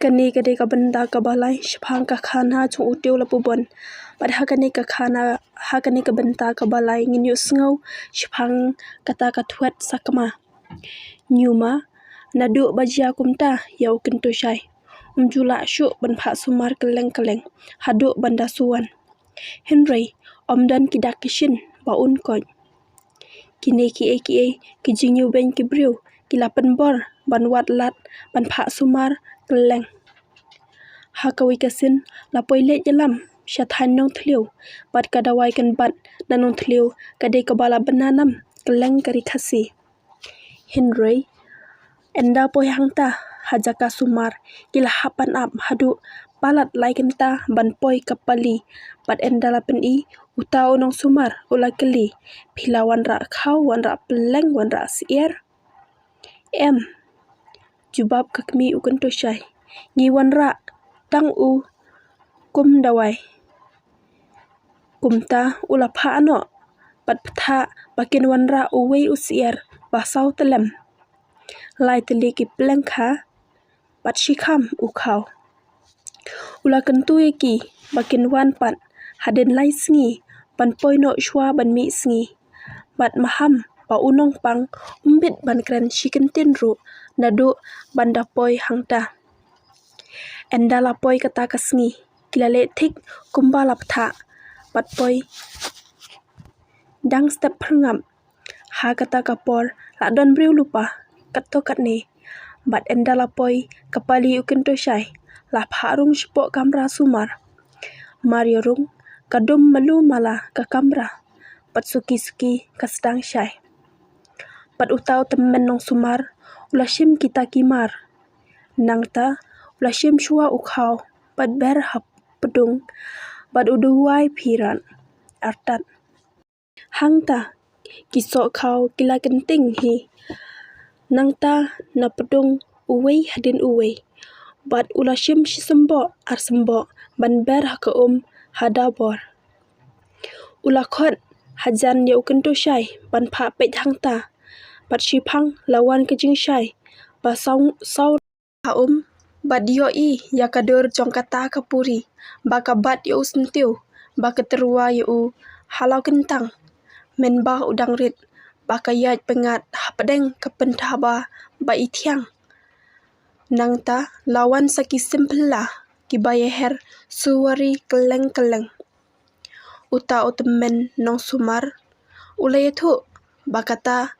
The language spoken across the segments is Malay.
Kani kadai ka benda ka balai shphang ka khana chung utiu la pubon. Padha kani ka khana ha kani ka benda ka balai nginyu sngau shphang kata ka thuat sakama. Nyuma nadu bajia kumta yau kintu syai. Umjula syuk ban pha sumar keleng-keleng. Haduk banda suwan. Henry omdan kidak kishin baun koj. Kini kie kijinyu ben kibriu kilapan bor ban wat lat ban pha sumar keleng. Ha kawi kasin lapoi lek jelam syathan nong thliu bat kadawai kan bat nanong thliu kadai kabala benanam keleng kari khasi. Henry enda poi hangta hajaka sumar kila hapan ap hadu palat lai kenta ban poi kapali bat enda lapen I utau nong sumar ula keli pilawan ra khau wan ra peleng wan ra sier. Jubab kakmi ukun to syai ngi wan ra tang u kum dawai kumta ula pha ano pat ptha bakin wan ra uwei usier basau telem lai teli ki peleng kha pat shikham ukhau ula kentu ki bakin wan pat haden lai sngi ban poino shwa ban mi sngi bat maham pa unong pang umbit ban kren shikentin ru nadu banda poi hangta enda la poi kata kasngi kila le thik kumba la ptha pat poi dang step phangam ha kata kapor la don briu lupa katto katne bat enda la poi kapali ukin to syai la pharung shpo kamra sumar Mario rung kadum malu mala ka kamra pat suki kasdang syai pat utau temen nong sumar ula shim kita kimar nangta ula shim shua ukhau pat ber hap pedung bat uduwai phiran artat hangta kisok khau kila kenting hi nangta na pedung uwei hadin uwei bat ula shim shisembo ar sembo ban ber haka hada bor ula khot hajan ya ukun to syai ban pha pet hangta pat shiphang lawan kejing syai ba sau ha bat yo I ya kadur jong kata kapuri ba kabat yo sentiu ba keterua yo halau kentang men ba udang rit ba kayat pengat hapdeng kapentaba ba ithiang nangta lawan saki simpla ki bayeher suwari keleng-keleng uta utemen nong sumar ulayathu bakata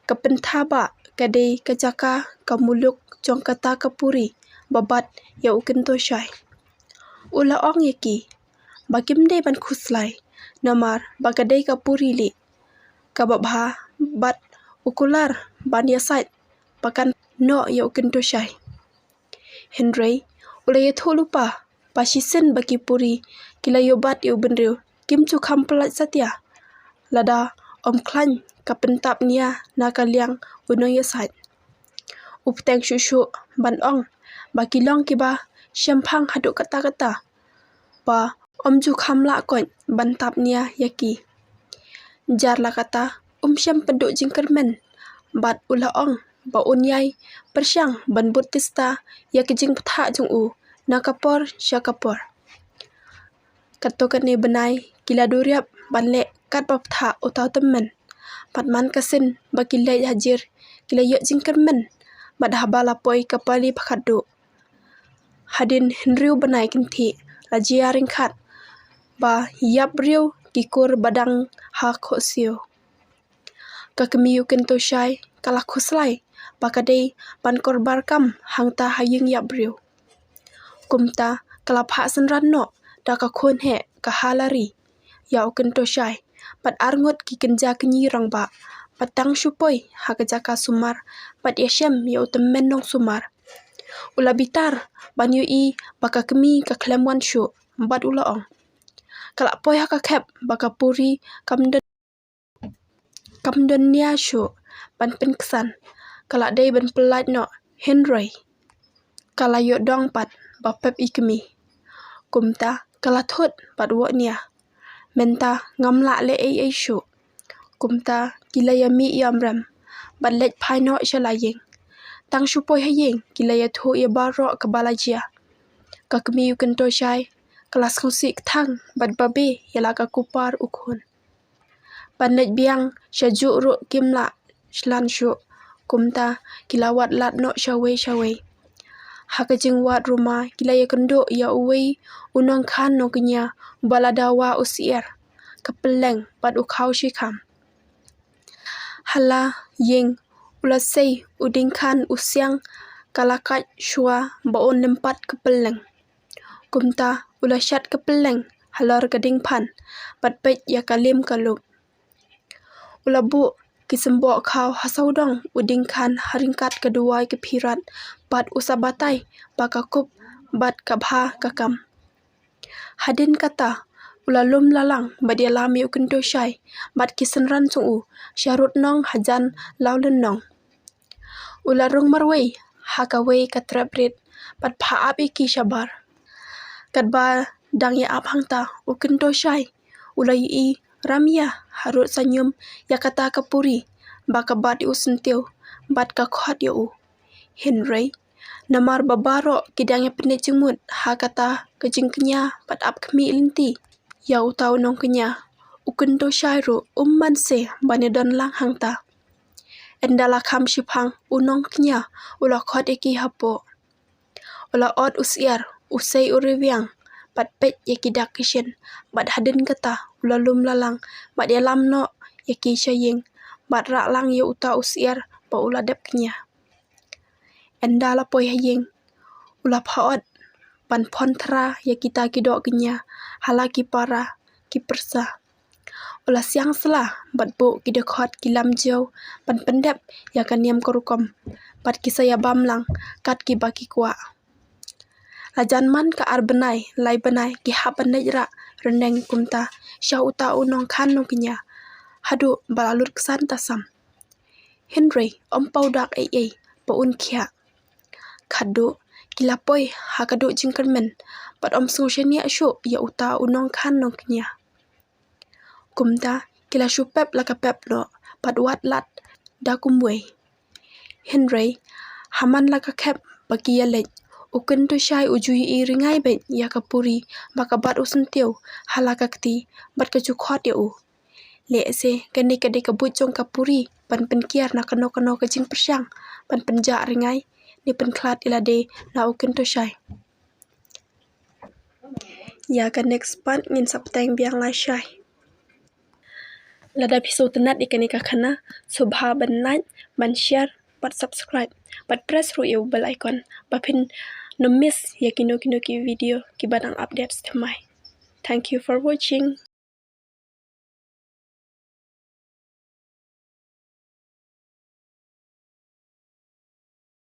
kapentaba kadai kajaka kamuluk jong kata kapuri babat ya ukin to syai ula ong yaki bakimde ban khuslai namar bakadai kapuri li kababha bat ukular ban yasait pakan no ya ukin to syai Henry ulayathu lupa pasisen baki puri kila yobat yo benriu kim chu kham pelat satya lada om klan kapentap nia nakaliang unong yasait upteng shushu ban ong baki long kiba shamphang hadu kata ba om chu kham la kon ban tap nia yaki jar la kata sham pedu jingkermen bat ula ong ba unyai persyang ban butista ya kijing ptha jung u nakapor syakapor katokane benai kila duriap ban le kat ptha utau temen patman kasin baki le hajir kila yo jingkermen bat habala poi kapali phakadu hadin henriu benai kinthi lajia ringkhat ba yap riu kikur badang ha khosio kakemiu kento syai kala khoslai pakadai ban korbar kam hangta haying yap riu kumta kala pha sanran no da ka khon he ka halari yau kento syai pat arngot ki kenja kenyi rangba patang syupoi ha kajaka sumar pat yashem yau temen nong sumar ula bitar ban yu I baka kemi ka klemwan syu bat ula ong kala poi ha ka khep baka puri kamden nia syu ban penksan kala dei ban pelat no Henry kala yo dong pat bapep ikemi kumta kala thot pat wo nia menta ngamla le ai syu kumta kila yami yamram bat let phai no shalayeng tang syupoi hayeng kilaya thu ia barok ke balajia. Ka kemi uken to syai kelas kusi thang bat babe yala ka kupar ukun. Pandai biang syaju ru kimla shlan syu kumta kilawat lat no syawe. Haka jingwat rumah kilaya kendo ya uwi unong kan no kenya baladawa usier kepeleng pat ukau shikam. Hala yeng ulasei udingkan usiang kalakat syua baon lempat kepeleng. Kumta ulasyat kepeleng halor gading pan pat pet ya kalim kalup. Ulabu kisembok kau hasaudong udingkan haringkat kedua kepirat pat usabatai bakakup bat kabha kakam. Hadin kata ulalum lalang badia lami ukendo syai bat kisenran sungu syarut nong hajan laulen nong. Ularung marwei hakawei katraprit pat paap iki syabar. Kadba dang ya ap hangta ukendo syai ulai i ramia harut sanyum ya kata kapuri bakabat usentiu bat kakhot ya u. Henry namar babaro kidang ya penit jengmut ha kata kejing kenya pat ap kemi linti. Ya utau nong kenya ukendo syai ru manse banedon lang hangta. Endala kam shipang unong kenya ula khot iki hapo. Ula od usiar usai uriviang pat pet yakidak kisyen bat hadin kata ulalum lalang bat yalam no yaki syayeng bat rak lang ya uta usiar pa uladep kenya. Endala poi hayeng ula paot pan pontra ya kita kidok kenya halaki para ki persa. Ulah siang selah bat bu kidekot kilam jau pan pendep ya kaniam korukom pat kisaya bamlang kat ki baki kwa. Lajan man ka arbenai lai benai ki hapanai ra rendeng kumta syah uta unong kan nong kenya. Hadu balalur kesan tasam. Henry ompau dak paun kia. Kadu kilapoi hakadu jingkermen pat om sushenia syu ya uta unong kan nong kenya. Kumta kila syupep laka pep lo pat wat lat da kumbwe. Henry haman laka kep bagi yalet uken tu syai ujui i ringai bet ya kapuri bakabat usentiu halaka kti bat kejukot ya u. Le se kani kade kabut jong kapuri pan penkiar na kano kejing persyang pan penjak ringai ni penklat ilade na uken tu syai. Ya kan next part ngin sapteng biang lai syai. Lada episode tenat ikan kana subha ban like ban share pat subscribe pat press ru eu bell icon bapin no miss ya kino ki video ki badang updates thamai. Thank you for watching.